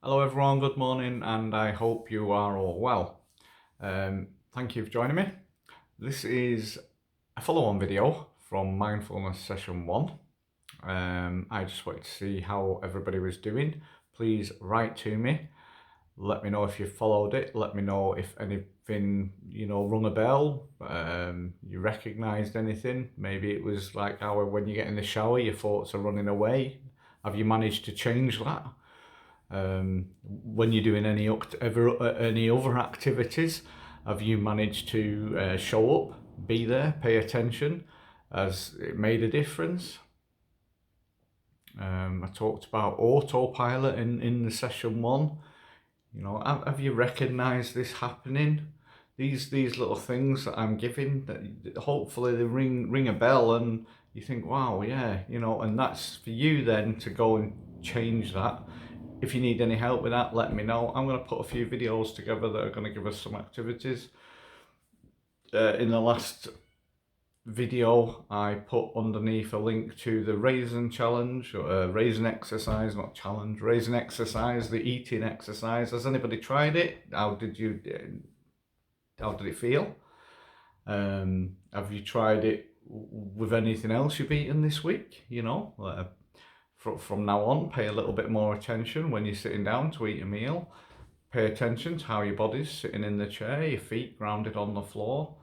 Hello everyone, good morning, and I hope you are all well. Thank you for joining me. This is a follow-on video from Mindfulness Session 1. I just wanted to see how everybody was doing. Please write to me. Let me know if you followed it. Let me know if anything, rung a bell, you recognised anything. Maybe it was like how when you get in the shower, your thoughts are running away. Have you managed to change that? When you're doing any other activities, have you managed to show up, be there, pay attention? Has it made a difference? I talked about autopilot in the session 1. Have you recognised this happening? These little things that I'm giving, that hopefully they ring a bell, and you think, wow, yeah, and that's for you then to go and change that. If you need any help with that, let me know. I'm going to put a few videos together that are going to give us some activities. In the last video, I put underneath a link to the raisin challenge, or raisin exercise, not challenge, raisin exercise, the eating exercise. Has anybody tried it? How did it feel? Have you tried it with anything else you've eaten this week? From now on, pay a little bit more attention when you're sitting down to eat a meal. Pay attention to how your body's sitting in the chair, your feet grounded on the floor.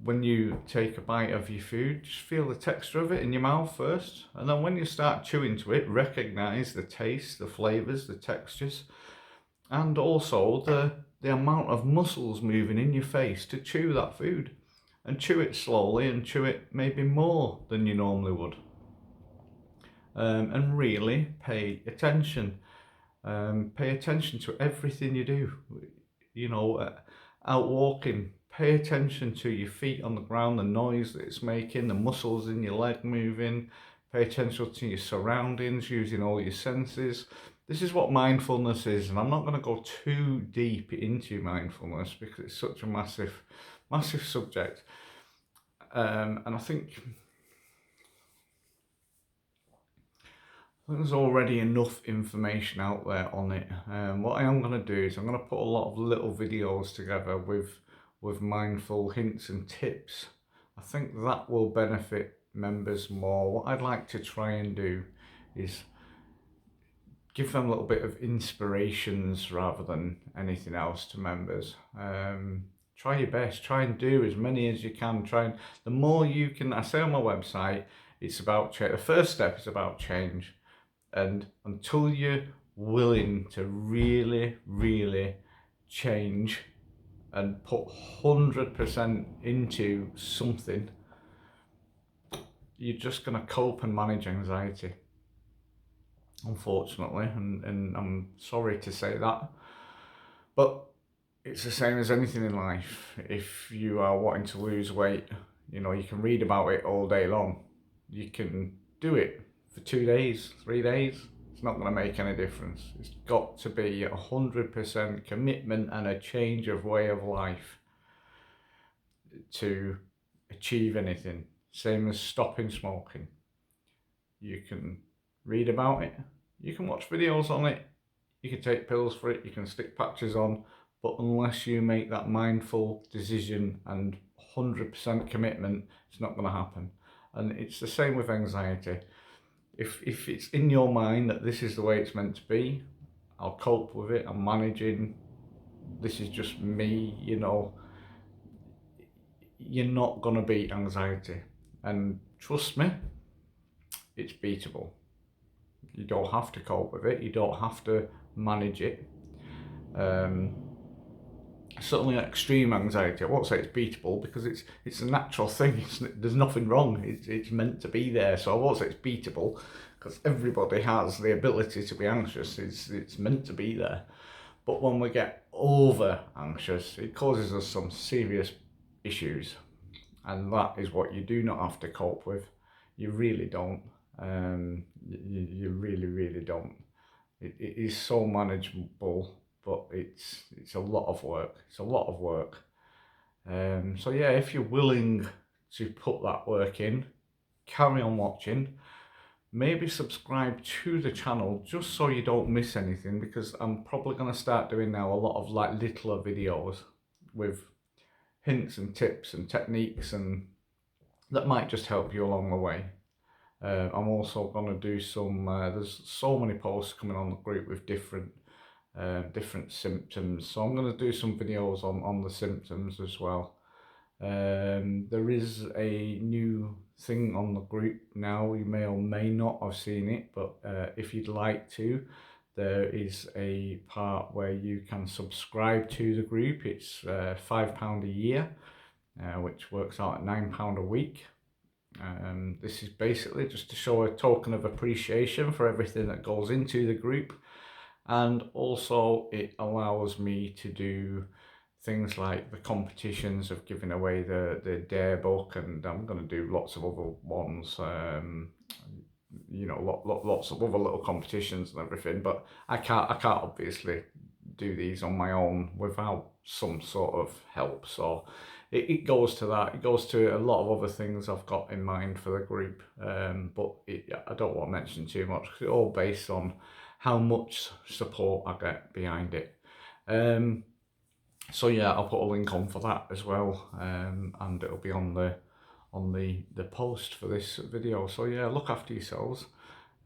When you take a bite of your food, just feel the texture of it in your mouth first. And then when you start chewing to it, recognize the taste, the flavors, the textures, and also the amount of muscles moving in your face to chew that food. And chew it slowly, and chew it maybe more than you normally would. And really pay attention. Pay attention to everything you do. Out walking, pay attention to your feet on the ground, the noise that it's making, the muscles in your leg moving. Pay attention to your surroundings, using all your senses. This is what mindfulness is, and I'm not going to go too deep into mindfulness because it's such a massive subject. And I think there's already enough information out there on it. What I am going to do is I'm going to put a lot of little videos together with mindful hints and tips. I think that will benefit members more. What I'd like to try and do is give them a little bit of inspirations rather than anything else to members. Try your best. Try and do as many as you can. The more you can. I say on my website, it's about change. The first step is about change. And until you're willing to really, really change and put 100% into something, you're just going to cope and manage anxiety, unfortunately. And I'm sorry to say that. But it's the same as anything in life. If you are wanting to lose weight, you can read about it all day long. You can do it for 2 days, 3 days, it's not going to make any difference. It's got to be 100% commitment and a change of way of life to achieve anything. Same as stopping smoking. You can read about it, you can watch videos on it, you can take pills for it, you can stick patches on, but unless you make that mindful decision and 100% commitment, it's not going to happen. And it's the same with anxiety. If it's in your mind that this is the way it's meant to be, I'll cope with it, I'm managing, this is just me, you're not going to beat anxiety. And trust me, it's beatable. You don't have to cope with it, you don't have to manage it. Certainly extreme anxiety, I won't say it's beatable because it's a natural thing. There's nothing wrong. It's meant to be there. So I won't say it's beatable because everybody has the ability to be anxious. It's meant to be there. But when we get over anxious, it causes us some serious issues, and that is what you do not have to cope with. You really don't. You really don't. It is so manageable. But it's a lot of work. It's a lot of work. So yeah, if you're willing to put that work in, carry on watching. maybe subscribe to the channel just so you don't miss anything, because I'm probably going to start doing now a lot of like littler videos with hints and tips and techniques, and that might just help you along the way. I'm also going to do some, there's so many posts coming on the group with different symptoms, so I'm going to do some videos on the symptoms as well. There is a new thing on the group now, you may or may not have seen it, but if you'd like to, there is a part where you can subscribe to the group. It's £5 a year, which works out at £9 a week. This is basically just to show a token of appreciation for everything that goes into the group, and also it allows me to do things like the competitions of giving away the dare book, and I'm going to do lots of other ones, you know, lots of other little competitions and everything, but I can't obviously do these on my own without some sort of help, so it goes to that. It goes to a lot of other things I've got in mind for the group, but I don't want to mention too much because it's all based on how much support I get behind it. So yeah, I'll put a link on for that as well, and it'll be on the post for this video. So yeah, look after yourselves,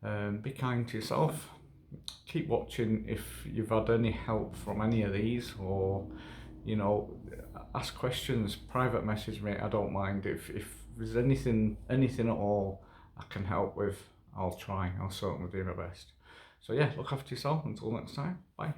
be kind to yourself, keep watching if you've had any help from any of these, or you know, ask questions, private message me, I don't mind. If there's anything at all I can help with, I'll certainly do my best. So yeah, look after yourself, until next time, bye.